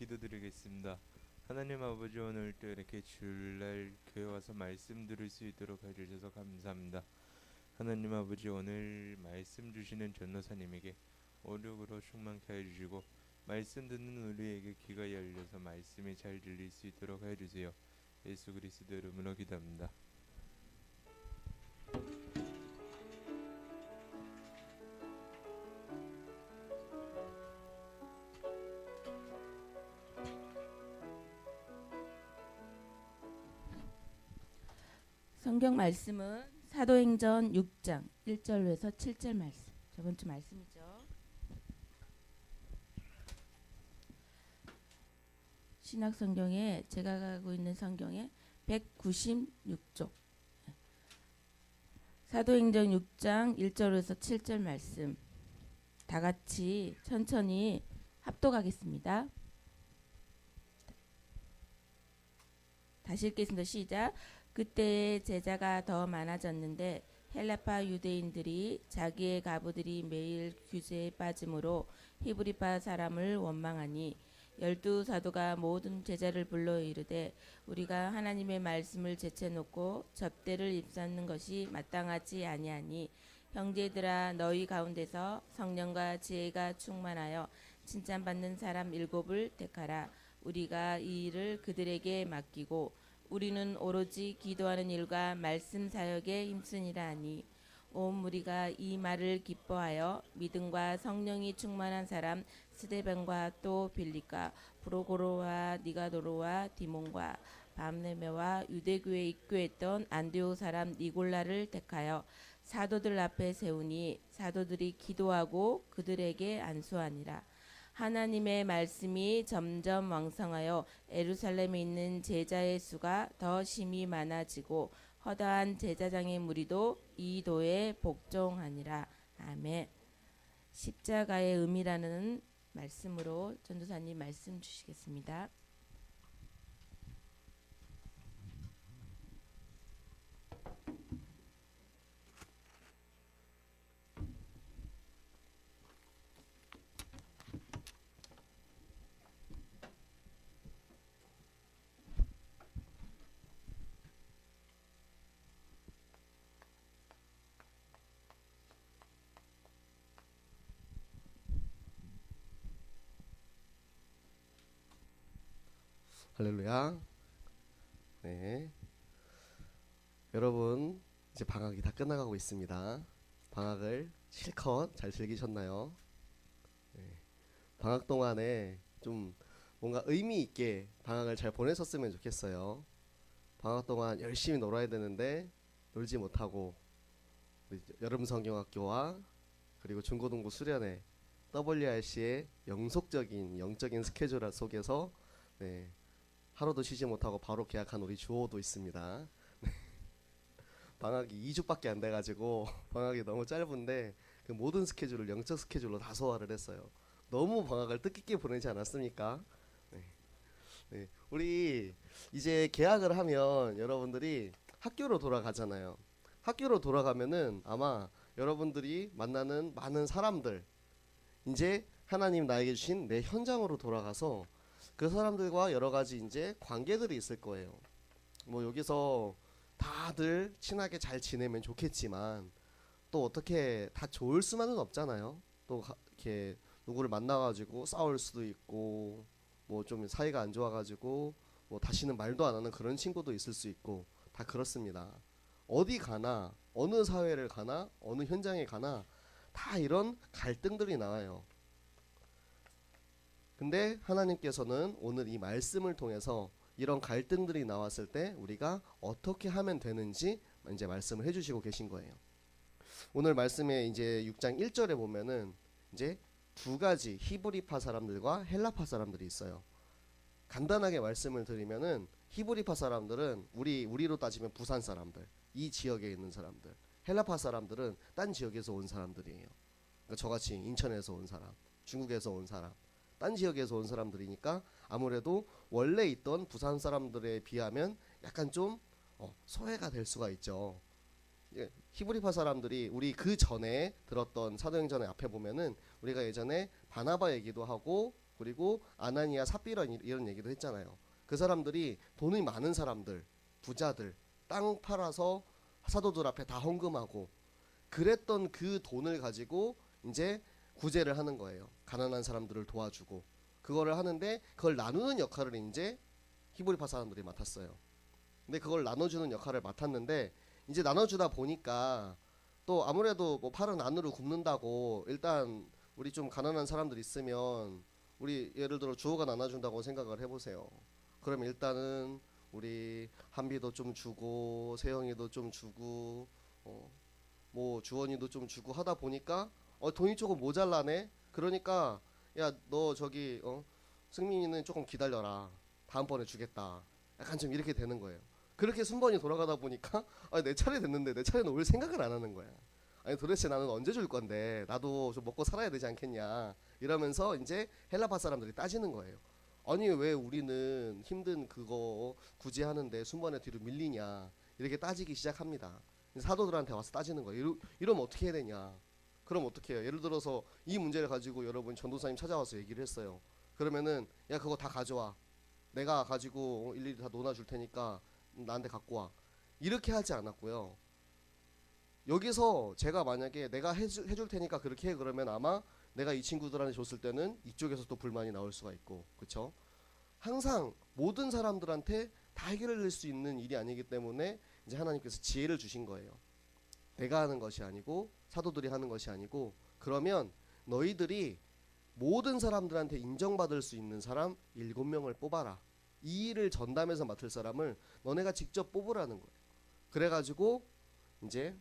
기도드리겠습니다. 하나님 아버지, 오늘 또 이렇게 주일날 교회 와서 말씀 들을 수 있도록 해주셔서 감사합니다. 하나님 아버지, 오늘 말씀 주시는 전도사님에게 오력으로 충만케 해주시고 말씀 듣는 우리에게 귀가 열려서 말씀이 잘 들릴 수 있도록 해주세요. 예수 그리스도 이름으로 기도합니다. 성경 말씀은 사도행전 6장 1절에서 7절 말씀. 저번 주 말씀이죠. 신약 성경에 제가 가고 있는 성경에 196쪽. 사도행전 6장 1절에서 7절 말씀. 다 같이 천천히 합독하겠습니다. 다시 읽겠습니다. 시작. 그때 제자가 더 많아졌는데 헬라파 유대인들이 자기의 가부들이 매일 규제에 빠짐으로 히브리파 사람을 원망하니 12사도가 모든 제자를 불러 이르되 우리가 하나님의 말씀을 제쳐놓고 접대를 입사하는 것이 마땅하지 아니하니 형제들아 너희 가운데서 성령과 지혜가 충만하여 칭찬받는 사람 7을 택하라. 우리가 이 일을 그들에게 맡기고 우리는 오로지 기도하는 일과 말씀 사역에 힘쓰니라 하니 온 무리가 이 말을 기뻐하여 믿음과 성령이 충만한 사람 스데반과 또 빌립과 브로고로와 니가도로와 디몬과 밤네메와 유대교에 입교했던 안디옥 사람 니골라를 택하여 사도들 앞에 세우니 사도들이 기도하고 그들에게 안수하니라. 하나님의 말씀이 점점 왕성하여 예루살렘에 있는 제자의 수가 더 심히 많아지고 허다한 제사장의 무리도 이 도에 복종하니라. 아멘. 십자가의 의미라는 말씀으로 전도사님 말씀 주시겠습니다. 할렐루야. 네, 여러분 이제 방학이 다 끝나가고 있습니다. 방학을 실컷 잘 즐기셨나요? 네, 방학 동안에 좀 뭔가 의미 있게 방학을 잘 보내셨으면 좋겠어요. 방학 동안 열심히 놀아야 되는데 놀지 못하고 우리 여름성경학교와 그리고 중고등부 수련회 WRC의 영속적인 영적인 스케줄 속에서 네, 하루도 쉬지 못하고 바로 계약한 우리 주호도 있습니다. 방학이 2주밖에 안 돼가지고 방학이 너무 짧은데 그 모든 스케줄을 영적 스케줄로 다 소화를 했어요. 너무 방학을 뜻깊게 보내지 않았습니까? 네. 네. 우리 이제 계약을 하면 여러분들이 학교로 돌아가잖아요. 학교로 돌아가면은 아마 여러분들이 만나는 많은 사람들, 이제 하나님 나에게 주신 내 현장으로 돌아가서 그 사람들과 여러 가지 이제 관계들이 있을 거예요. 뭐 여기서 다들 친하게 잘 지내면 좋겠지만 또 어떻게 다 좋을 수만은 없잖아요. 또 이렇게 누구를 만나가지고 싸울 수도 있고 뭐 좀 사이가 안 좋아가지고 뭐 다시는 말도 안 하는 그런 친구도 있을 수 있고 다 그렇습니다. 어디 가나 어느 사회를 가나 어느 현장에 가나 다 이런 갈등들이 나와요. 근데 하나님께서는 오늘 이 말씀을 통해서 이런 갈등들이 나왔을 때 우리가 어떻게 하면 되는지 이제 말씀을 해주시고 계신 거예요. 오늘 말씀에 이제 6장 1절에 보면은 이제 두 가지 히브리파 사람들과 헬라파 사람들이 있어요. 간단하게 말씀을 드리면은 히브리파 사람들은 우리로 따지면 부산 사람들, 이 지역에 있는 사람들. 헬라파 사람들은 딴 지역에서 온 사람들이에요. 그러니까 저같이 인천에서 온 사람, 중국에서 온 사람. 딴 지역에서 온 사람들이니까 아무래도 원래 있던 부산 사람들에 비하면 약간 좀 소외가 될 수가 있죠. 히브리파 사람들이 우리 그 전에 들었던 사도행전의 앞에 보면은 우리가 예전에 바나바 얘기도 하고 그리고 아나니아 삽비라 이런 얘기도 했잖아요. 그 사람들이 돈이 많은 사람들, 부자들, 땅 팔아서 사도들 앞에 다 헌금하고 그랬던 그 돈을 가지고 이제 구제를 하는 거예요. 가난한 사람들을 도와주고 그거를 하는데 그걸 나누는 역할을 이제 히브리파 사람들이 맡았어요. 근데 그걸 나눠주는 역할을 맡았는데 이제 나눠주다 보니까 또 아무래도 뭐 팔은 안으로 굽는다고 일단 우리 좀 가난한 사람들 있으면 우리 예를 들어 주호가 나눠준다고 생각을 해보세요. 그럼 일단은 우리 한비도 좀 주고 세영이도 좀 주고 뭐 주원이도 좀 주고 하다 보니까 돈이 조금 모자라네. 그러니까 야 너 저기 승민이는 조금 기다려라. 다음번에 주겠다. 약간 좀 이렇게 되는 거예요. 그렇게 순번이 돌아가다 보니까 내 차례 됐는데 내 차례는 올 생각을 안 하는 거야. 아니 도대체 나는 언제 줄 건데 나도 좀 먹고 살아야 되지 않겠냐 이러면서 이제 헬라파 사람들이 따지는 거예요. 아니 왜 우리는 힘든 그거 구제하는데 순번의 뒤로 밀리냐 이렇게 따지기 시작합니다. 사도들한테 와서 따지는 거예요. 이러면 어떻게 해야 되냐. 그럼 어떻게 해요? 예를 들어서 이 문제를 가지고 여러분 전도사님 찾아와서 얘기를 했어요. 그러면은 야 그거 다 가져와. 내가 가지고 일일이 다 논아줄 테니까 나한테 갖고 와. 이렇게 하지 않았고요. 여기서 제가 만약에 내가 해줄 테니까 그렇게 해 그러면 아마 내가 이 친구들한테 줬을 때는 이쪽에서 또 불만이 나올 수가 있고 그쵸? 항상 모든 사람들한테 다 해결을 낼 수 있는 일이 아니기 때문에 이제 하나님께서 지혜를 주신 거예요. 내가 하는 것이 아니고 사도들이 하는 것이 아니고 그러면 너희들이 모든 사람들한테 인정받을 수 있는 사람 7명을 뽑아라. 이 일을 전담해서 맡을 사람을 너네가 직접 뽑으라는 거예요. 그래가지고 이제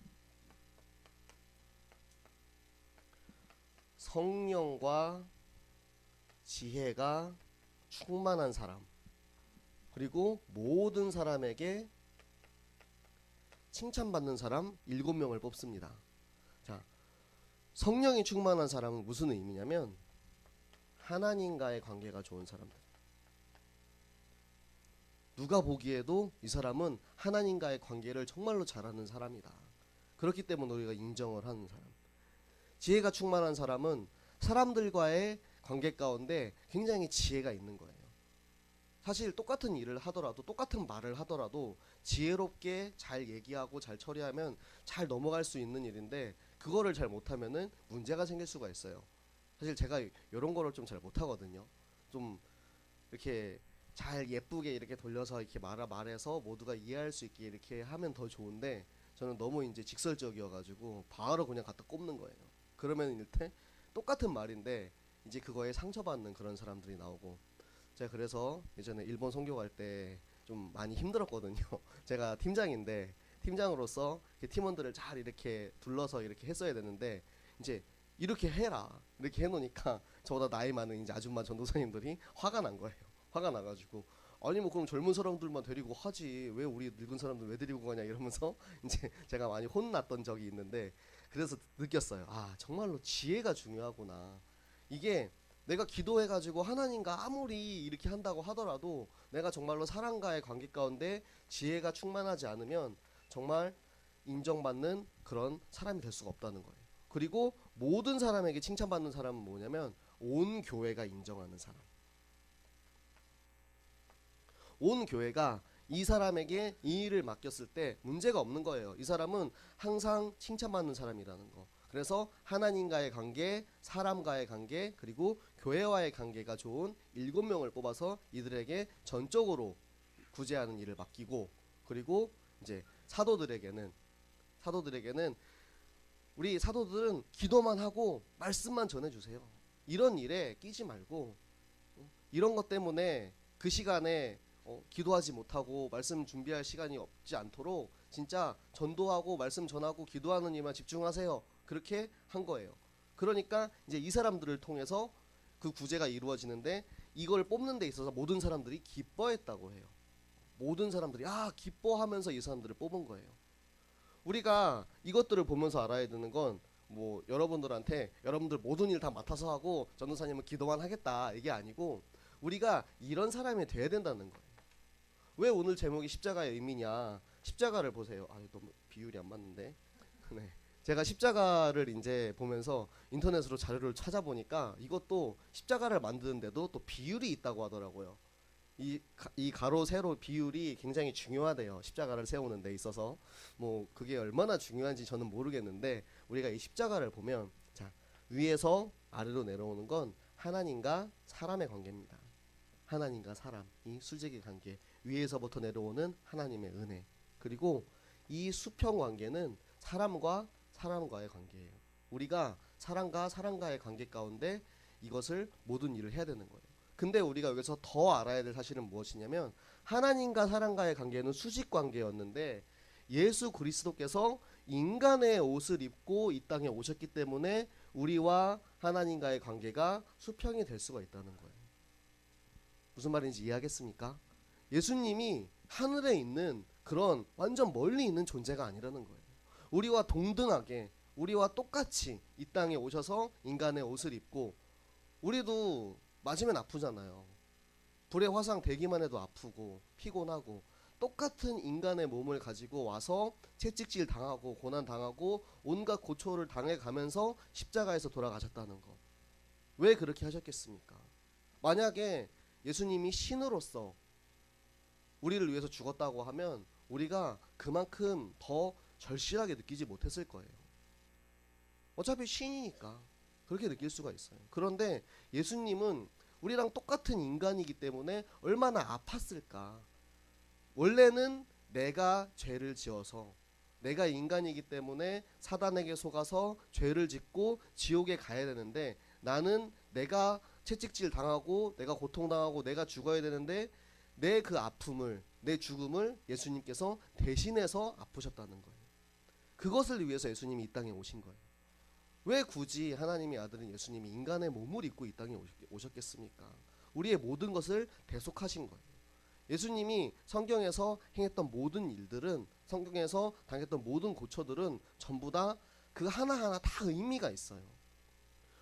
성령과 지혜가 충만한 사람 그리고 모든 사람에게 칭찬받는 사람 7명을 뽑습니다. 자, 성령이 충만한 사람은 무슨 의미냐면 하나님과의 관계가 좋은 사람들. 누가 보기에도 이 사람은 하나님과의 관계를 정말로 잘하는 사람이다. 그렇기 때문에 우리가 인정을 하는 사람. 지혜가 충만한 사람은 사람들과의 관계 가운데 굉장히 지혜가 있는 거예요. 사실 똑같은 일을 하더라도 똑같은 말을 하더라도 지혜롭게 잘 얘기하고 잘 처리하면 잘 넘어갈 수 있는 일인데 그거를 잘 못하면은 문제가 생길 수가 있어요. 사실 제가 이런 거를 좀 잘 못하거든요. 좀 이렇게 잘 예쁘게 이렇게 돌려서 이렇게 말해서 모두가 이해할 수 있게 이렇게 하면 더 좋은데 저는 너무 이제 직설적이어가지고 바로 그냥 갖다 꼽는 거예요. 그러면 일단 똑같은 말인데 이제 그거에 상처받는 그런 사람들이 나오고 제가 그래서 예전에 일본 선교 갈 때 좀 많이 힘들었거든요. 제가 팀장인데 팀장으로서 팀원들을 잘 이렇게 둘러서 이렇게 했어야 되는데 이제 이렇게 해라 이렇게 해놓으니까 저보다 나이 많은 이제 아줌마 전도사님들이 화가 난 거예요. 화가 나가지고 아니 뭐 그럼 젊은 사람들만 데리고 하지 왜 우리 늙은 사람들 왜 데리고 가냐 이러면서 이제 제가 많이 혼났던 적이 있는데 그래서 느꼈어요. 아 정말로 지혜가 중요하구나. 이게 내가 기도해가지고 하나님과 아무리 이렇게 한다고 하더라도 내가 정말로 사랑과의 관계 가운데 지혜가 충만하지 않으면 정말 인정받는 그런 사람이 될 수가 없다는 거예요. 그리고 모든 사람에게 칭찬받는 사람은 뭐냐면 온 교회가 인정하는 사람. 온 교회가 이 사람에게 이 일을 맡겼을 때 문제가 없는 거예요. 이 사람은 항상 칭찬받는 사람이라는 거. 그래서 하나님과의 관계, 사람과의 관계, 그리고 교회와의 관계가 좋은 7명을 뽑아서 이들에게 전적으로 구제하는 일을 맡기고 그리고 이제 사도들에게는 우리 사도들은 기도만 하고 말씀만 전해주세요. 이런 일에 끼지 말고 이런 것 때문에 그 시간에 기도하지 못하고 말씀 준비할 시간이 없지 않도록 진짜 전도하고 말씀 전하고 기도하는 일만 집중하세요. 그렇게 한 거예요. 그러니까 이제 이 사람들을 통해서 그 구제가 이루어지는데 이걸 뽑는 데 있어서 모든 사람들이 기뻐했다고 해요. 모든 사람들이 기뻐하면서 이 사람들을 뽑은 거예요. 우리가 이것들을 보면서 알아야 되는 건 뭐 여러분들한테 여러분들 모든 일 다 맡아서 하고 전도사님은 기도만 하겠다 이게 아니고 우리가 이런 사람이 돼야 된다는 거예요. 왜 오늘 제목이 십자가의 의미냐? 십자가를 보세요. 너무 비율이 안 맞는데. 네. 제가 십자가를 이제 보면서 인터넷으로 자료를 찾아보니까 이것도 십자가를 만드는데도 또 비율이 있다고 하더라고요. 이 가로 세로 비율이 굉장히 중요하대요. 십자가를 세우는 데 있어서. 뭐 그게 얼마나 중요한지 저는 모르겠는데, 우리가 이 십자가를 보면, 자, 위에서 아래로 내려오는 건 하나님과 사람의 관계입니다. 하나님과 사람, 이 수직의 관계, 위에서부터 내려오는 하나님의 은혜, 그리고 이 수평 관계는 사람과 사람과의 관계예요. 우리가 사람과 사람과의 관계 가운데 이것을 모든 일을 해야 되는 거예요. 근데 우리가 여기서 더 알아야 될 사실은 무엇이냐면, 하나님과 사람과의 관계는 수직 관계였는데 예수 그리스도께서 인간의 옷을 입고 이 땅에 오셨기 때문에 우리와 하나님과의 관계가 수평이 될 수가 있다는 거예요. 무슨 말인지 이해하겠습니까? 예수님이 하늘에 있는 그런 완전 멀리 있는 존재가 아니라는 거예요. 우리와 동등하게, 우리와 똑같이 이 땅에 오셔서 인간의 옷을 입고, 우리도 맞으면 아프잖아요. 불의 화상 대기만 해도 아프고 피곤하고, 똑같은 인간의 몸을 가지고 와서 채찍질 당하고 고난 당하고 온갖 고초를 당해가면서 십자가에서 돌아가셨다는 거. 왜 그렇게 하셨겠습니까? 만약에 예수님이 신으로서 우리를 위해서 죽었다고 하면 우리가 그만큼 더 절실하게 느끼지 못했을 거예요. 어차피 신이니까 그렇게 느낄 수가 있어요. 그런데 예수님은 우리랑 똑같은 인간이기 때문에 얼마나 아팠을까. 원래는 내가 죄를 지어서, 내가 인간이기 때문에 사단에게 속아서 죄를 짓고 지옥에 가야 되는데, 나는 내가 채찍질 당하고 내가 고통당하고 내가 죽어야 되는데 내 그 아픔을, 내 죽음을 예수님께서 대신해서 아프셨다는 거예요. 그것을 위해서 예수님이 이 땅에 오신 거예요. 왜 굳이 하나님의 아들인 예수님이 인간의 몸을 입고 이 땅에 오셨겠습니까? 우리의 모든 것을 대속하신 거예요. 예수님이 성경에서 행했던 모든 일들은, 성경에서 당했던 모든 고초들은 전부 다 그 하나하나 다 의미가 있어요.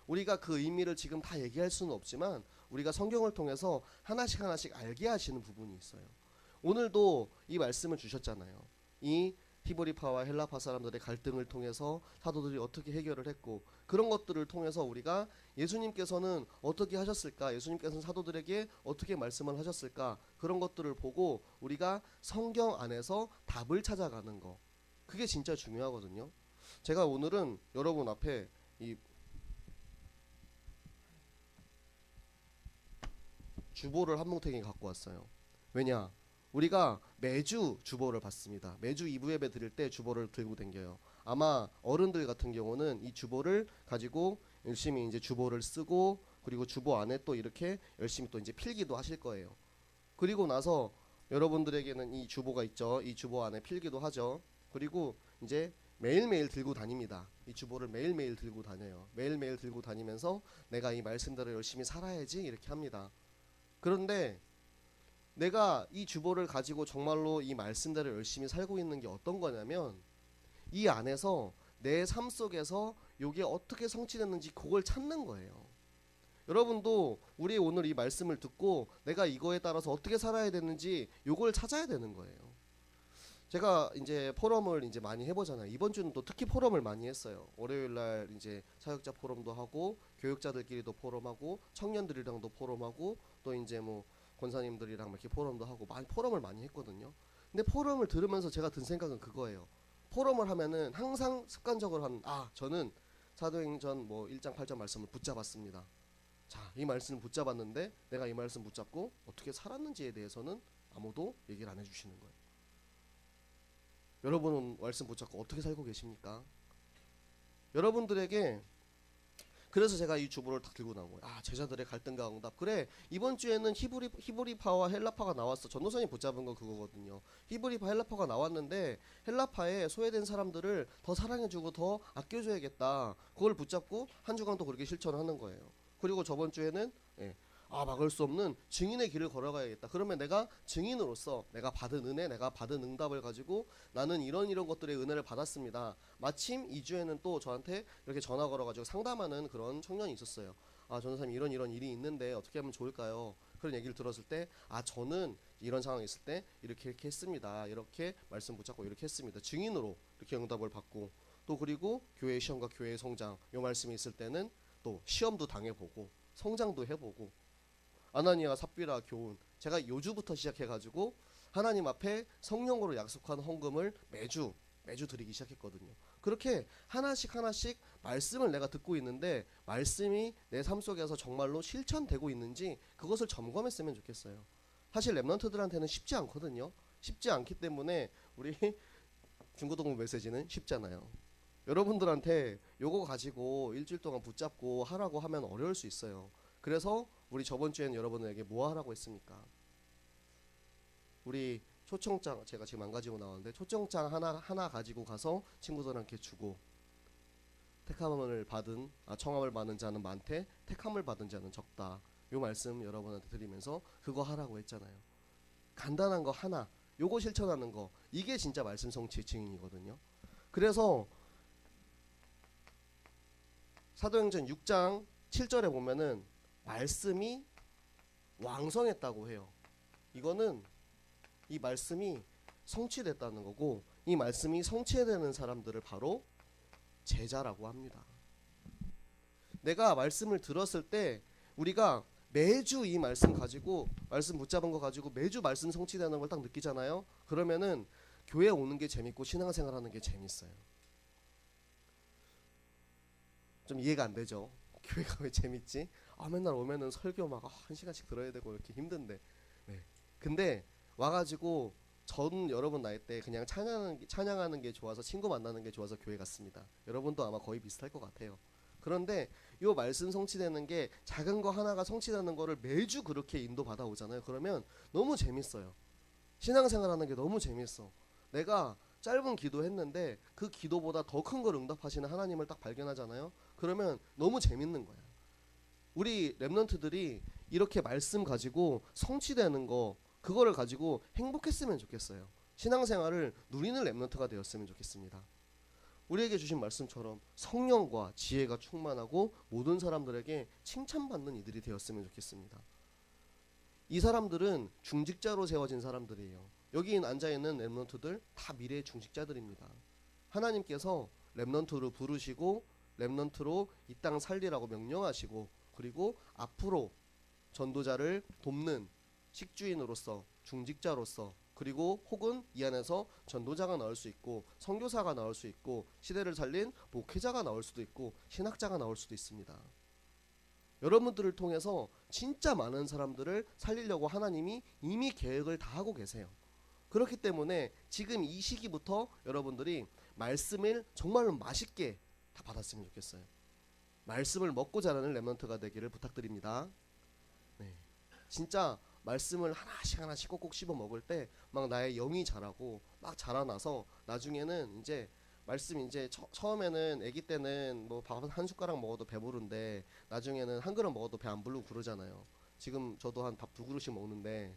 우리가 그 의미를 지금 다 얘기할 수는 없지만 우리가 성경을 통해서 하나씩 하나씩 알게 하시는 부분이 있어요. 오늘도 이 말씀을 주셨잖아요. 이 히브리파와 헬라파 사람들의 갈등을 통해서 사도들이 어떻게 해결을 했고, 그런 것들을 통해서 우리가 예수님께서는 어떻게 하셨을까, 예수님께서는 사도들에게 어떻게 말씀을 하셨을까, 그런 것들을 보고 우리가 성경 안에서 답을 찾아가는 거, 그게 진짜 중요하거든요. 제가 오늘은 여러분 앞에 이 주보를 한 뭉탱이 갖고 왔어요. 왜냐? 우리가 매주 주보를 받습니다. 매주 2부 예배 드릴 때 주보를 들고 댕겨요. 아마 어른들 같은 경우는 이 주보를 가지고 열심히 이제 주보를 쓰고, 그리고 주보 안에 또 이렇게 열심히 또 이제 필기도 하실 거예요. 그리고 나서 여러분들에게는 이 주보가 있죠. 이 주보 안에 필기도 하죠. 그리고 이제 매일매일 들고 다닙니다. 이 주보를 매일매일 들고 다녀요. 매일매일 들고 다니면서 내가 이 말씀대로 열심히 살아야지 이렇게 합니다. 그런데 내가 이 주보를 가지고 정말로 이 말씀대로 열심히 살고 있는 게 어떤 거냐면, 이 안에서 내 삶 속에서 이게 어떻게 성취됐는지 그걸 찾는 거예요. 여러분도 우리 오늘 이 말씀을 듣고 내가 이거에 따라서 어떻게 살아야 되는지 이걸 찾아야 되는 거예요. 제가 이제 포럼을 이제 많이 해보잖아요. 이번 주는 또 특히 포럼을 많이 했어요. 월요일 날 이제 사역자 포럼도 하고, 교육자들끼리도 포럼하고, 청년들이랑도 포럼하고, 또 이제 뭐 권사님들이랑 이렇게 포럼도 하고, 포럼을 많이 했거든요. 근데 포럼을 들으면서 제가 든 생각은 그거예요. 포럼을 하면은 항상 습관적으로 하는, 저는 사도행전 뭐 1장 8장 말씀을 붙잡았습니다. 자, 이 말씀을 붙잡았는데 내가 이 말씀 붙잡고 어떻게 살았는지에 대해서는 아무도 얘기를 안 해주시는 거예요. 여러분은 말씀 붙잡고 어떻게 살고 계십니까? 여러분들에게, 그래서 제가 이 주보를 딱 들고 나온 거예요. 제자들의 갈등과 응답. 그래, 이번 주에는 히브리파와 헬라파가 나왔어. 전도사님 붙잡은 거 그거거든요. 히브리파, 헬라파가 나왔는데 헬라파에 소외된 사람들을 더 사랑해주고 더 아껴줘야겠다. 그걸 붙잡고 한 주간 또 그렇게 실천하는 거예요. 그리고 저번 주에는 막을 수 없는 증인의 길을 걸어가야겠다. 그러면 내가 증인으로서 내가 받은 은혜, 내가 받은 응답을 가지고 나는 이런 것들의 은혜를 받았습니다. 마침 2주에는 또 저한테 이렇게 전화 걸어가지고 상담하는 그런 청년이 있었어요. 전도사님 이런 일이 있는데 어떻게 하면 좋을까요? 그런 얘기를 들었을 때 저는 이런 상황이 있을 때 이렇게 했습니다. 이렇게 말씀 붙잡고 이렇게 했습니다. 증인으로 이렇게 응답을 받고, 또 그리고 교회 시험과 교회 성장 요 말씀이 있을 때는 또 시험도 당해보고 성장도 해보고 아나니아 삽비라 교훈 제가 요주부터 시작해가지고 하나님 앞에 성령으로 약속한 헌금을 매주 드리기 시작했거든요. 그렇게 하나씩 말씀을 내가 듣고 있는데 말씀이 내 삶 속에서 정말로 실천되고 있는지 그것을 점검했으면 좋겠어요. 사실 랩런트들한테는 쉽지 않거든요. 쉽지 않기 때문에 우리 중고등부 메시지는 쉽잖아요. 여러분들한테 요거 가지고 일주일 동안 붙잡고 하라고 하면 어려울 수 있어요. 그래서 우리 저번 주에는 여러분에게 뭐 하라고 했습니까? 우리 초청장 제가 지금 안 가지고 나왔는데 초청장 하나 가지고 가서 친구들한테 주고 택함을 받은 청함을 받은 자는 많되 택함을 받은 자는 적다. 요 말씀 여러분한테 드리면서 그거 하라고 했잖아요. 간단한 거 하나 요거 실천하는 거 이게 진짜 말씀 성취의 증인이거든요. 그래서 사도행전 6장 7절에 보면은 말씀이 왕성했다고 해요. 이거는 이 말씀이 성취됐다는 거고 이 말씀이 성취되는 사람들을 바로 제자라고 합니다. 내가 말씀을 들었을 때 우리가 매주 이 말씀 가지고 말씀 붙잡은 거 가지고 매주 말씀 성취되는 걸 딱 느끼잖아요. 그러면은 교회 오는 게 재밌고 신앙생활하는 게 재밌어요. 좀 이해가 안 되죠. 교회가 왜 재밌지? 맨날 오면은 설교 막 1시간씩 들어야 되고 이렇게 힘든데. 네. 근데 와가지고 전 여러분 나이 때 그냥 찬양하는 게 좋아서 친구 만나는 게 좋아서 교회 갔습니다. 여러분도 아마 거의 비슷할 것 같아요. 그런데 요 말씀 성취되는 게 작은 거 하나가 성취되는 거를 매주 그렇게 인도 받아오잖아요. 그러면 너무 재밌어요. 신앙생활하는 게 너무 재밌어. 내가 짧은 기도했는데 그 기도보다 더 큰 걸 응답하시는 하나님을 딱 발견하잖아요. 그러면 너무 재밌는 거야. 우리 랩런트들이 이렇게 말씀 가지고 성취되는 거 그거를 가지고 행복했으면 좋겠어요. 신앙생활을 누리는 랩런트가 되었으면 좋겠습니다. 우리에게 주신 말씀처럼 성령과 지혜가 충만하고 모든 사람들에게 칭찬받는 이들이 되었으면 좋겠습니다. 이 사람들은 중직자로 세워진 사람들이에요. 여기 앉아있는 랩런트들 다 미래의 중직자들입니다. 하나님께서 랩런트로 부르시고 랩런트로 이 땅 살리라고 명령하시고 그리고 앞으로 전도자를 돕는 식주인으로서 중직자로서 그리고 혹은 이 안에서 전도자가 나올 수 있고 선교사가 나올 수 있고 시대를 살린 목회자가 나올 수도 있고 신학자가 나올 수도 있습니다. 여러분들을 통해서 진짜 많은 사람들을 살리려고 하나님이 이미 계획을 다 하고 계세요. 그렇기 때문에 지금 이 시기부터 여러분들이 말씀을 정말로 맛있게 다 받았으면 좋겠어요. 말씀을 먹고 자라는 랩런트가 되기를 부탁드립니다. 네. 진짜 말씀을 하나씩 꼭꼭 씹어 먹을 때 막 나의 영이 자라고 막 자라나서 나중에는 이제 말씀 이제 처음에는 아기 때는 뭐 밥 한 숟가락 먹어도 배부른데 나중에는 한 그릇 먹어도 배 안 부르고 그러잖아요. 지금 저도 한 밥 2그릇씩 먹는데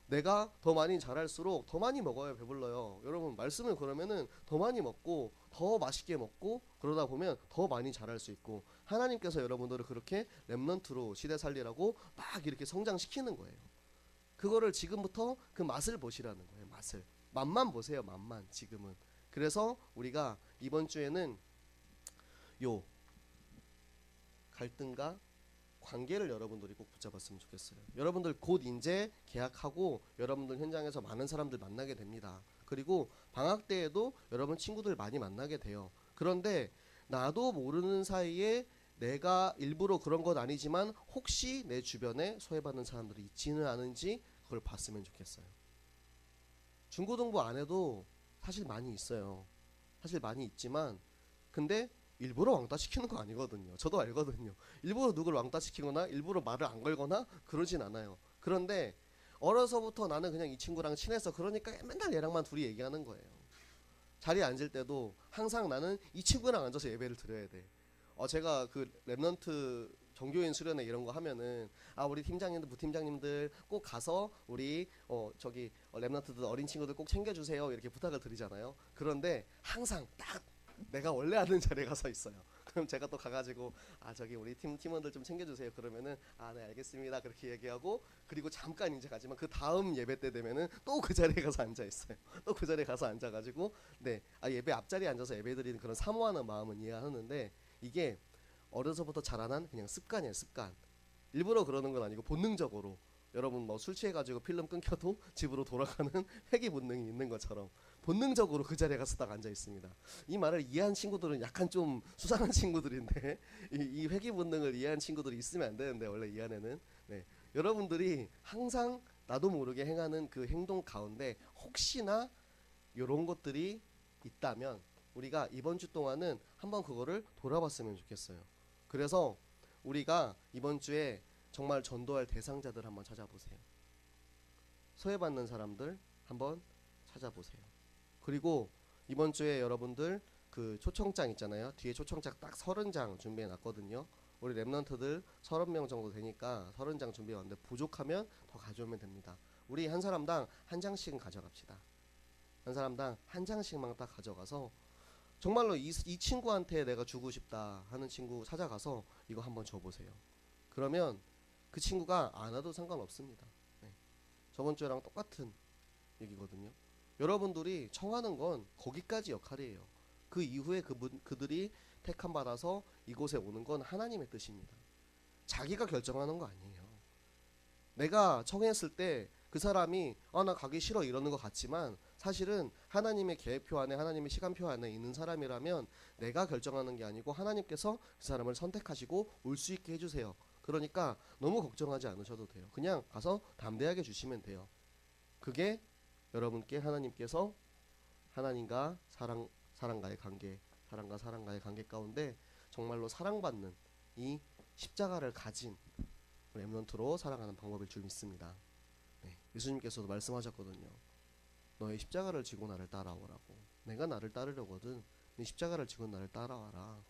내가 더 많이 자랄수록 더 많이 먹어야 배불러요. 여러분 말씀을 그러면은 더 많이 먹고 더 맛있게 먹고 그러다 보면 더 많이 자랄 수 있고 하나님께서 여러분들을 그렇게 랩런트로 시대 살리라고 막 이렇게 성장시키는 거예요. 그거를 지금부터 그 맛을 보시라는 거예요. 맛만 보세요. 맛만 지금은. 그래서 우리가 이번 주에는 요 갈등과 관계를 여러분들이 꼭 붙잡았으면 좋겠어요. 여러분들 곧 이제 계약하고 여러분들 현장에서 많은 사람들 만나게 됩니다. 그리고 방학 때에도 여러분 친구들 많이 만나게 돼요. 그런데 나도 모르는 사이에 내가 일부러 그런 건 아니지만 혹시 내 주변에 소외받는 사람들이 있지는 않은지 그걸 봤으면 좋겠어요. 중고등부 안 해도 사실 많이 있어요. 사실 많이 있지만 근데 일부러 왕따 시키는 거 아니거든요. 저도 알거든요. 일부러 누구를 왕따 시키거나 일부러 말을 안 걸거나 그러진 않아요. 그런데 어려서부터 나는 그냥 이 친구랑 친해서 그러니까 맨날 얘랑만 둘이 얘기하는 거예요. 자리에 앉을 때도 항상 나는 이 친구랑 앉아서 예배를 드려야 돼. 제가 그 랩런트 종교인 수련회 이런 거 하면은 우리 팀장님들 부팀장님들 꼭 가서 우리 랩런트들 어린 친구들 꼭 챙겨주세요 이렇게 부탁을 드리잖아요. 그런데 항상 딱 내가 원래 하는 자리에 가서 있어요. 그럼 제가 또 가가지고 저기 우리 팀원들 좀 챙겨주세요. 그러면은 네 알겠습니다. 그렇게 얘기하고 그리고 잠깐 이제 가지만 그 다음 예배 때 되면은 또 그 자리에 가서 앉아 있어요. 또 그 자리에 가서 앉아가지고 예배 앞자리에 앉아서 예배 드리는 그런 사모하는 마음은 이해하는데 이게 어려서부터 자라난 그냥 습관이에요. 습관. 일부러 그러는 건 아니고 본능적으로 여러분 뭐 술 취해가지고 필름 끊겨도 집으로 돌아가는 회귀 본능이 있는 것처럼 본능적으로 그 자리에 가서 딱 앉아 있습니다. 이 말을 이해한 친구들은 약간 좀 수상한 친구들인데 이 회귀 본능을 이해한 친구들이 있으면 안 되는데 원래 이 안에는 여러분들이 항상 나도 모르게 행하는 그 행동 가운데 혹시나 이런 것들이 있다면 우리가 이번 주 동안은 한번 그거를 돌아봤으면 좋겠어요. 그래서 우리가 이번 주에 정말 전도할 대상자들 한번 찾아보세요. 소외받는 사람들 한번 찾아보세요. 그리고 이번 주에 여러분들 그 초청장 있잖아요. 뒤에 초청장 딱 30장 준비해 놨거든요. 우리 랩런트들 30명 정도 되니까 30장 준비해 왔는데 부족하면 더 가져오면 됩니다. 우리 한 사람당 한 장씩은 가져갑시다. 한 사람당 한 장씩만 딱 가져가서 정말로 이 친구한테 내가 주고 싶다 하는 친구 찾아가서 이거 한번 줘보세요. 그러면 그 친구가 안 와도 상관없습니다. 저번 주랑 똑같은 얘기거든요. 여러분들이 청하는 건 거기까지 역할이에요. 그 이후에 그들이 택함 받아서 이곳에 오는 건 하나님의 뜻입니다. 자기가 결정하는 거 아니에요. 내가 청했을 때 그 사람이 나 가기 싫어 이러는 것 같지만 사실은 하나님의 계획표 안에 하나님의 시간표 안에 있는 사람이라면 내가 결정하는 게 아니고 하나님께서 그 사람을 선택하시고 올 수 있게 해주세요. 그러니까 너무 걱정하지 않으셔도 돼요. 그냥 가서 담대하게 주시면 돼요. 그게 여러분께 하나님께서 하나님과 사랑과의 관계, 사랑과 사랑과의 관계 가운데 정말로 사랑받는 이 십자가를 가진 렘넌트로 살아가는 방법일 줄 믿습니다. 예수님께서도 말씀하셨거든요. 너의 십자가를 지고 나를 따라오라고. 내가 나를 따르려거든 네 십자가를 지고 나를 따라와라.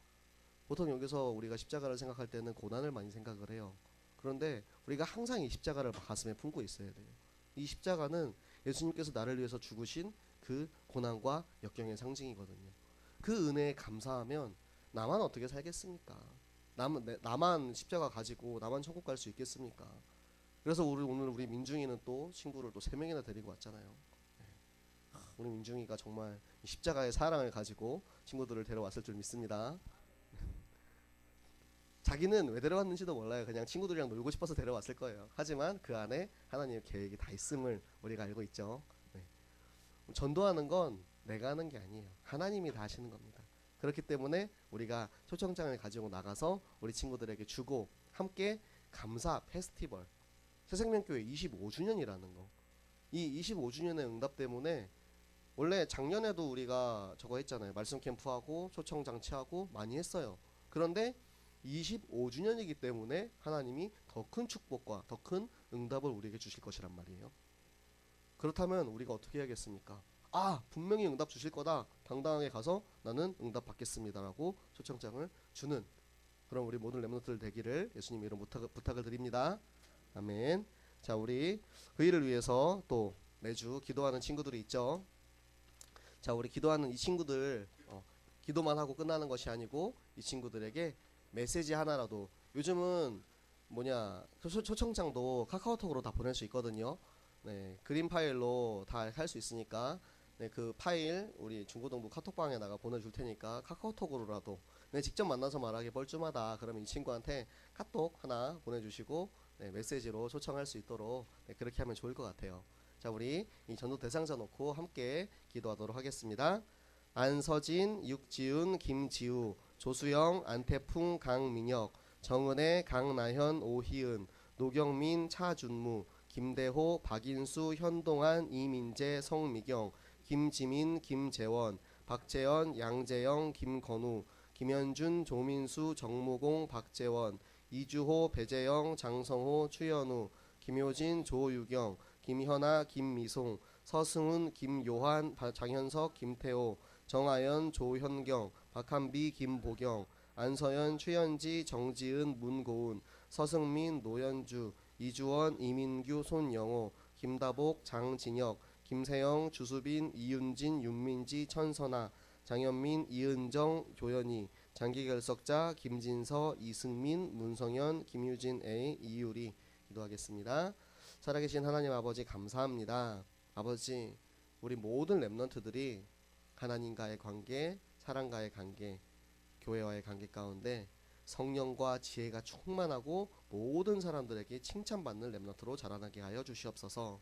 보통 여기서 우리가 십자가를 생각할 때는 고난을 많이 생각을 해요. 그런데 우리가 항상 이 십자가를 가슴에 품고 있어야 돼요. 이 십자가는 예수님께서 나를 위해서 죽으신 그 고난과 역경의 상징이거든요. 그 은혜에 감사하면 나만 어떻게 살겠습니까? 나만 십자가 가지고 나만 천국 갈 수 있겠습니까? 그래서 오늘 우리 민중이는 또 친구를 또 3명이나 데리고 왔잖아요. 우리 민중이가 정말 십자가의 사랑을 가지고 친구들을 데려왔을 줄 믿습니다. 자기는 왜 데려왔는지도 몰라요. 그냥 친구들이랑 놀고 싶어서 데려왔을 거예요. 하지만 그 안에 하나님의 계획이 다 있음을 우리가 알고 있죠. 전도하는 건 내가 하는 게 아니에요. 하나님이 다 하시는 겁니다. 그렇기 때문에 우리가 초청장을 가지고 나가서 우리 친구들에게 주고 함께 감사 페스티벌 새생명교회 25주년이라는 거. 이 25주년의 응답 때문에 원래 작년에도 우리가 저거 했잖아요. 말씀 캠프하고 초청 장치하고 많이 했어요. 그런데 25주년이기 때문에 하나님이 더 큰 축복과 더 큰 응답을 우리에게 주실 것이란 말이에요. 그렇다면 우리가 어떻게 해야겠습니까? 분명히 응답 주실 거다. 당당하게 가서 나는 응답 받겠습니다라고 초청장을 주는 그럼 우리 모든 렘넌트들 되기를 예수님 이름 부탁을 드립니다. 아멘. 자, 우리 그 일을 위해서 또 매주 기도하는 친구들이 있죠. 자, 우리 기도하는 이 친구들 기도만 하고 끝나는 것이 아니고 이 친구들에게 메시지 하나라도 요즘은 초청장도 카카오톡으로 다 보낼 수 있거든요. 그림 파일로 다 할 수 있으니까 그 파일 우리 중고등부 카톡방에다가 보내줄 테니까 카카오톡으로라도 직접 만나서 말하기 뻘쭘하다 그러면 이 친구한테 카톡 하나 보내주시고 메시지로 초청할 수 있도록 그렇게 하면 좋을 것 같아요. 자, 우리 이 전도 대상자 놓고 함께 기도하도록 하겠습니다. 안서진, 육지훈, 김지우, 조수영, 안태풍, 강민혁, 정은혜, 강나현, 오희은, 노경민, 차준무, 김대호, 박인수, 현동환, 이민재, 성미경, 김지민, 김재원, 박재현, 양재영, 김건우, 김현준, 조민수, 정무공, 박재원, 이주호, 배재영, 장성호, 추현우, 김효진, 조유경, 김현아, 김미송, 서승훈, 김요한, 장현석, 김태호, 정아연, 조현경, 박한비, 김보경, 안서연, 최현지, 정지은, 문고은, 서승민, 노현주, 이주원, 이민규, 손영호, 김다복, 장진혁, 김세영, 주수빈, 이윤진, 윤민지, 천선아, 장현민, 이은정, 조연희, 장기 결석자 김진서, 이승민, 문성현, 김유진 A, 이유리 기도하겠습니다. 살아계신 하나님 아버지 감사합니다. 아버지, 우리 모든 렘넌트들이 하나님과의 관계, 사랑과의 관계, 교회와의 관계 가운데 성령과 지혜가 충만하고 모든 사람들에게 칭찬받는 렘넌트로 자라나게 하여 주시옵소서.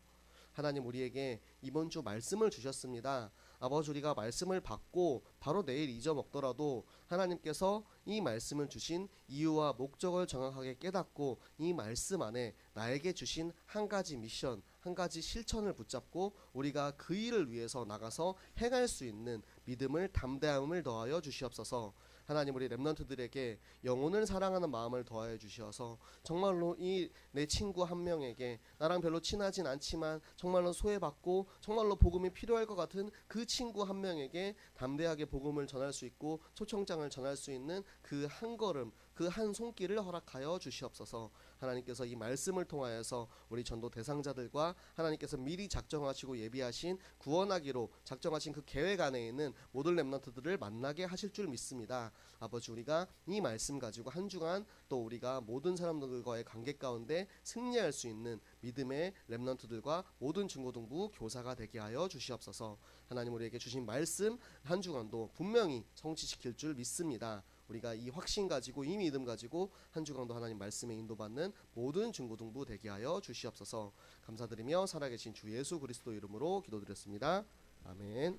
하나님, 우리에게 이번 주 말씀을 주셨습니다. 아버지, 우리가 말씀을 받고 바로 내일 잊어먹더라도 하나님께서 이 말씀을 주신 이유와 목적을 정확하게 깨닫고 이 말씀 안에 나에게 주신 한 가지 미션, 한 가지 실천을 붙잡고 우리가 그 일을 위해서 나가서 행할 수 있는 믿음을, 담대함을 더하여 주시옵소서. 하나님, 우리 렘넌트들에게 영혼을 사랑하는 마음을 더하여 주시어서 정말로 이 내 친구 한 명에게 나랑 별로 친하진 않지만 정말로 소외받고 정말로 복음이 필요할 것 같은 그 친구 한 명에게 담대하게 복음을 전할 수 있고 초청장을 전할 수 있는 그 한 걸음, 그 한 손길을 허락하여 주시옵소서. 하나님께서 이 말씀을 통하여서 우리 전도 대상자들과 하나님께서 미리 작정하시고 예비하신 구원하기로 작정하신 그 계획 안에 있는 모든 렘넌트들을 만나게 하실 줄 믿습니다. 아버지, 우리가 이 말씀 가지고 한 주간 또 우리가 모든 사람들과의 관계 가운데 승리할 수 있는 믿음의 렘넌트들과 모든 중고등부 교사가 되게 하여 주시옵소서. 하나님, 우리에게 주신 말씀 한 주간도 분명히 성취시킬 줄 믿습니다. 우리가 이 확신 가지고 이 믿음 가지고 한 주간도 하나님 말씀에 인도받는 모든 중고등부 되게 하여 주시옵소서. 감사드리며 살아계신 주 예수 그리스도 이름으로 기도드렸습니다. 아멘.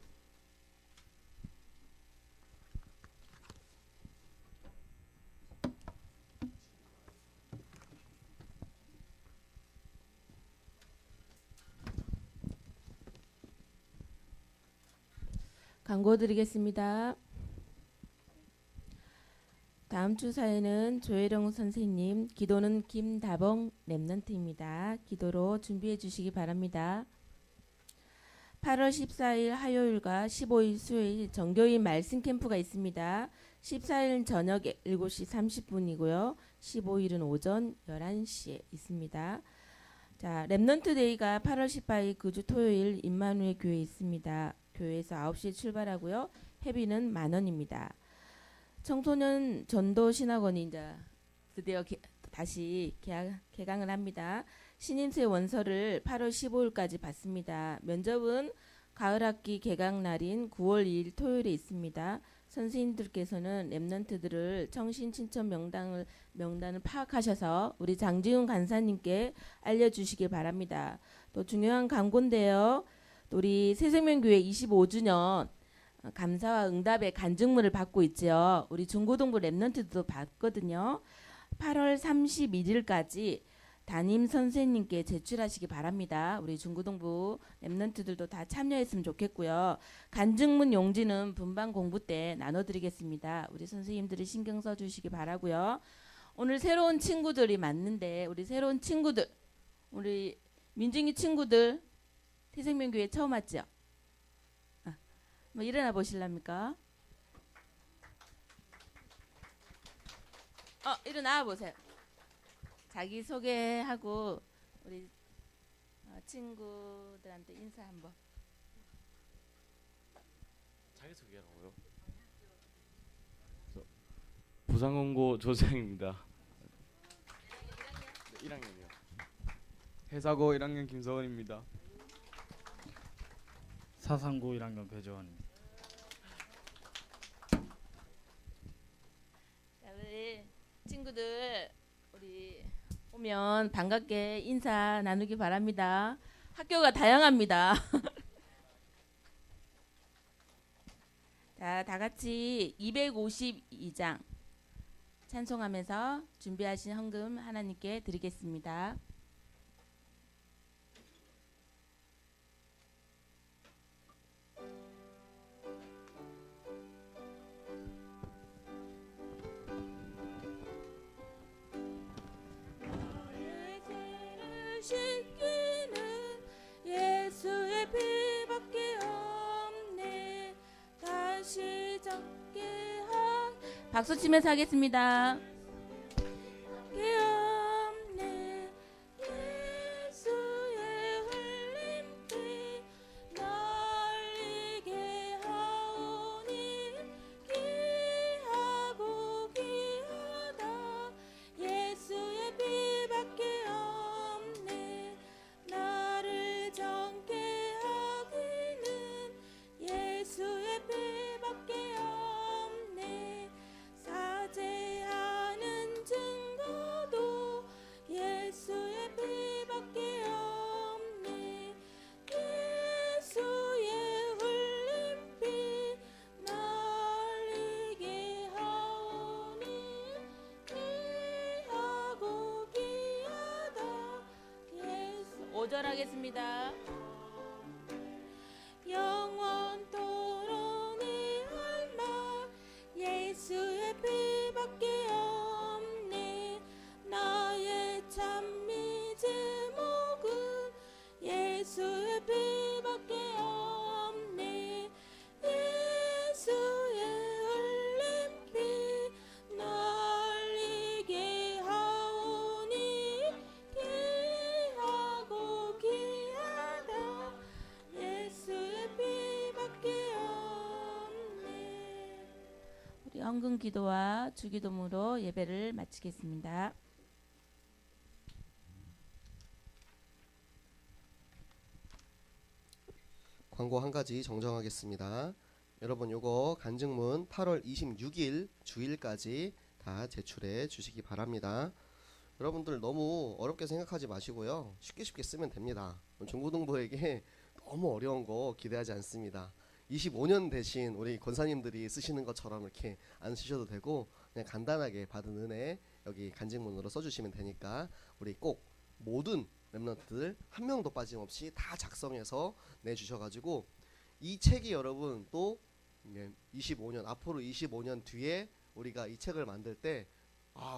광고 드리겠습니다. 다음 주 사회는 조혜령 선생님, 기도는 김다봉 렘넌트입니다. 기도로 준비해 주시기 바랍니다. 8월 14일 화요일과 15일 수요일 정교인 말씀 캠프가 있습니다. 14일 저녁 7시 30분이고요. 15일은 오전 11시에 있습니다. 자, 렘넌트 데이가 8월 18일 그주 토요일 임마누엘 교회에 있습니다. 교회에서 9시에 출발하고요. 회비는 10,000원입니다. 청소년 전도 신학원이 이제 드디어 다시 개강을 합니다. 신임새 원서를 8월 15일까지 받습니다. 면접은 가을 학기 개강 날인 9월 2일 토요일에 있습니다. 선생님들께서는 렘넌트들을 청신 친천 명단을 파악하셔서 우리 장지훈 간사님께 알려주시기 바랍니다. 또 중요한 광고인데요. 우리 새생명교회 25주년 감사와 응답의 간증문을 받고 있죠. 우리 중고등부 렘넌트도 받거든요. 8월 31일까지 담임 선생님께 제출하시기 바랍니다. 우리 중고등부 렘넌트들도 다 참여했으면 좋겠고요. 간증문 용지는 분반 공부 때 나눠드리겠습니다. 우리 선생님들이 신경 써주시기 바라고요. 오늘 새로운 친구들이 많는데 우리 새로운 친구들, 우리 민중이 친구들 새생명교회 처음 왔죠? 뭐 일어나 보실랍니까? 일어나 보세요. 자기 소개하고 우리 친구들한테 인사 한번. 자기 소개하라고요? 부산공고 조장입니다. 1학년이요. 해사고 1학년 김서원입니다. 사상고 1학년 배재환입니다. 자, 우리 친구들 우리 오면 반갑게 인사 나누기 바랍니다. 학교가 다양합니다. 자, 다 같이 252장 찬송하면서 준비하신 헌금 하나님께 드리겠습니다. 씻기는 예수의 피밖에 없네. 다시 적게 박수 치면서 하겠습니다. 없네. 예수의 흘림피 널리게 하오니 귀하고 5절 하겠습니다. 영원토록 네 할말 예수의 피밖에 없네. 나의 찬미 제목은 예수의 피밖에 없네. 예수의 흘린 피 널리게 하오니 귀하고 귀하다. 예수의 피밖에 없네. 우리 헌금 기도와 주기도문으로 예배를 마치겠습니다. 광고 한 가지 정정하겠습니다. 여러분 요거 간증문 8월 26일 주일까지 다 제출해 주시기 바랍니다. 여러분들 너무 어렵게 생각하지 마시고요. 쉽게 쓰면 됩니다. 중고등부에게 너무 어려운 거 기대하지 않습니다. 25년 대신 우리 권사님들이 쓰시는 것처럼 이렇게 안 쓰셔도 되고 그냥 간단하게 받은 은혜 여기 간증문으로 써주시면 되니까 우리 꼭 모든 렘넌트들 한 명도 빠짐없이 다 작성해서 내주셔가지고 이 책이 여러분 또 25년 앞으로 25년 뒤에 우리가 이 책을 만들 때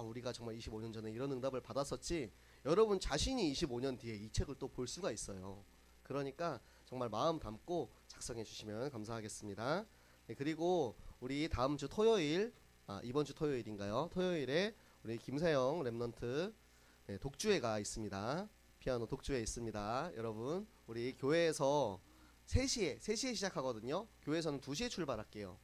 우리가 정말 25년 전에 이런 응답을 받았었지. 여러분 자신이 25년 뒤에 이 책을 또 볼 수가 있어요. 그러니까 정말 마음 담고 작성해 주시면 감사하겠습니다. 네, 그리고 우리 다음 주 토요일 이번 주 토요일인가요? 토요일에 우리 김세영 렘넌트 독주회가 있습니다. 피아노 독주회 있습니다. 여러분 우리 교회에서 3시에 시작하거든요. 교회에서는 2시에 출발할게요.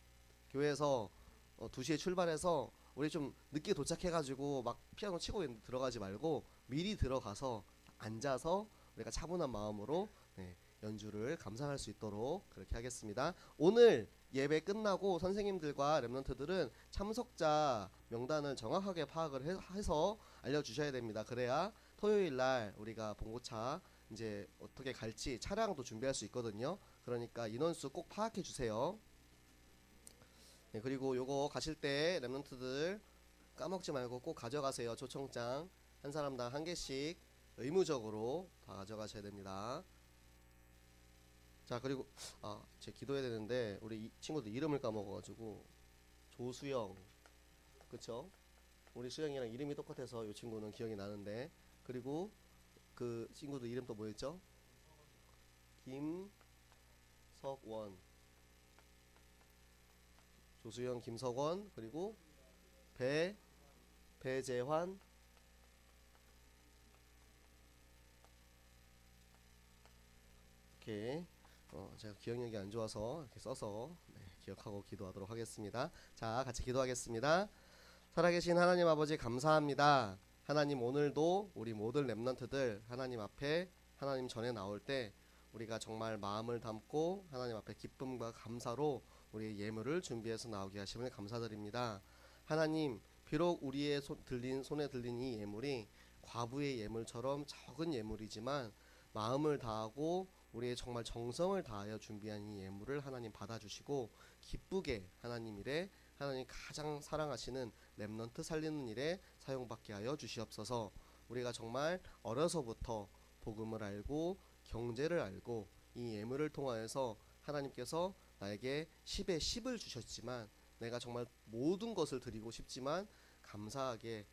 교회에서 2시에 출발해서 우리 좀 늦게 도착해가지고 막 피아노 치고 있는데 들어가지 말고 미리 들어가서 앉아서 우리가 차분한 마음으로 연주를 감상할 수 있도록 그렇게 하겠습니다. 오늘 예배 끝나고 선생님들과 렘넌트들은 참석자 명단을 정확하게 파악을 해서 알려주셔야 됩니다. 그래야 토요일날 우리가 봉고차 이제 어떻게 갈지 차량도 준비할 수 있거든요. 그러니까 인원수 꼭 파악해 주세요. 네, 그리고 요거 가실 때 렘넌트들 까먹지 말고 꼭 가져가세요. 초청장 한 사람당 1개씩 의무적으로 다 가져가셔야 됩니다. 자, 그리고 제 기도해야 되는데 우리 이 친구들 이름을 까먹어가지고 조수영, 그쵸? 우리 수영이랑 이름이 똑같아서 이 친구는 기억이 나는데, 그리고 그 친구들 이름 또 뭐였죠? 김석원, 조수영, 김석원, 그리고 배재환, 이렇게 제가 기억력이 안 좋아서 이렇게 써서 기억하고 기도하도록 하겠습니다. 자, 같이 기도하겠습니다. 살아계신 하나님 아버지 감사합니다. 하나님, 오늘도 우리 모든 렘넌트들 하나님 앞에 하나님 전에 나올 때 우리가 정말 마음을 담고 하나님 앞에 기쁨과 감사로 우리의 예물을 준비해서 나오게 하심을 감사드립니다. 하나님, 비록 우리의 손에 들린 이 예물이 과부의 예물처럼 적은 예물이지만 마음을 다하고 우리의 정말 정성을 다하여 준비한 이 예물을 하나님 받아주시고 기쁘게 하나님 일에 하나님 가장 사랑하시는 렘넌트 살리는 일에 사용받게 하여 주시옵소서. 우리가 정말 어려서부터 복음을 알고 경제를 알고 이 예물을 통하여서 하나님께서 나에게 10에 10을 주셨지만 내가 정말 모든 것을 드리고 싶지만 감사하게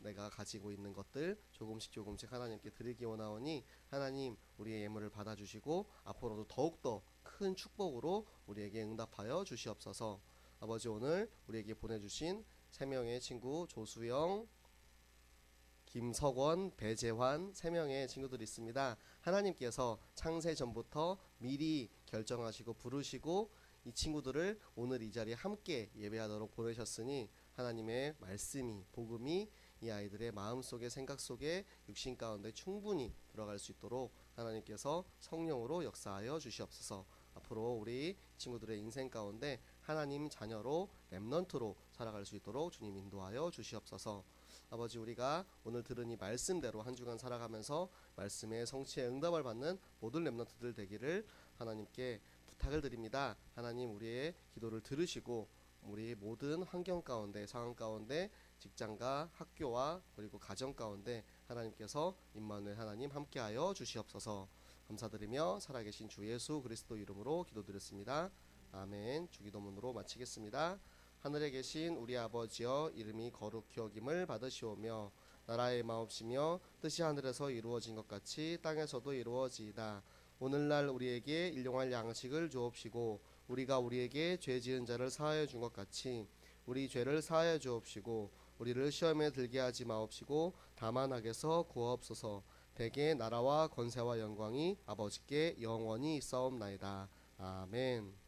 내가 가지고 있는 것들 조금씩 하나님께 드리기 원하오니 하나님 우리의 예물을 받아주시고 앞으로도 더욱더 큰 축복으로 우리에게 응답하여 주시옵소서. 아버지, 오늘 우리에게 보내주신 3명의 친구 조수영, 김석원, 배재환 3명의 친구들이 있습니다. 하나님께서 창세 전부터 미리 결정하시고 부르시고 이 친구들을 오늘 이 자리에 함께 예배하도록 보내셨으니 하나님의 말씀이, 복음이 이 아이들의 마음속에, 생각 속에, 육신 가운데 충분히 들어갈 수 있도록 하나님께서 성령으로 역사하여 주시옵소서. 앞으로 우리 친구들의 인생 가운데 하나님 자녀로 렘넌트로 살아갈 수 있도록 주님 인도하여 주시옵소서. 아버지, 우리가 오늘 들은 이 말씀대로 한 주간 살아가면서 말씀의 성취에 응답을 받는 모든 렘넌트들 되기를 하나님께 부탁을 드립니다. 하나님, 우리의 기도를 들으시고 우리 모든 환경 가운데, 상황 가운데 직장과 학교와 그리고 가정 가운데 하나님께서 임마누엘 하나님 함께하여 주시옵소서. 감사드리며 살아계신 주 예수 그리스도 이름으로 기도드렸습니다. 아멘. 주기도문으로 마치겠습니다. 하늘에 계신 우리 아버지여, 이름이 거룩히 여김을 받으시오며 나라의 마옵시며 뜻이 하늘에서 이루어진 것 같이 땅에서도 이루어지이다. 오늘날 우리에게 일용할 양식을 주옵시고 우리가 우리에게 죄 지은 자를 사하여 준 것 같이 우리 죄를 사하여 주옵시고 우리를 시험에 들게 하지 마옵시고 다만 악에서 구하옵소서. 대개 나라와 권세와 영광이 아버지께 영원히 있사옵나이다. 아멘.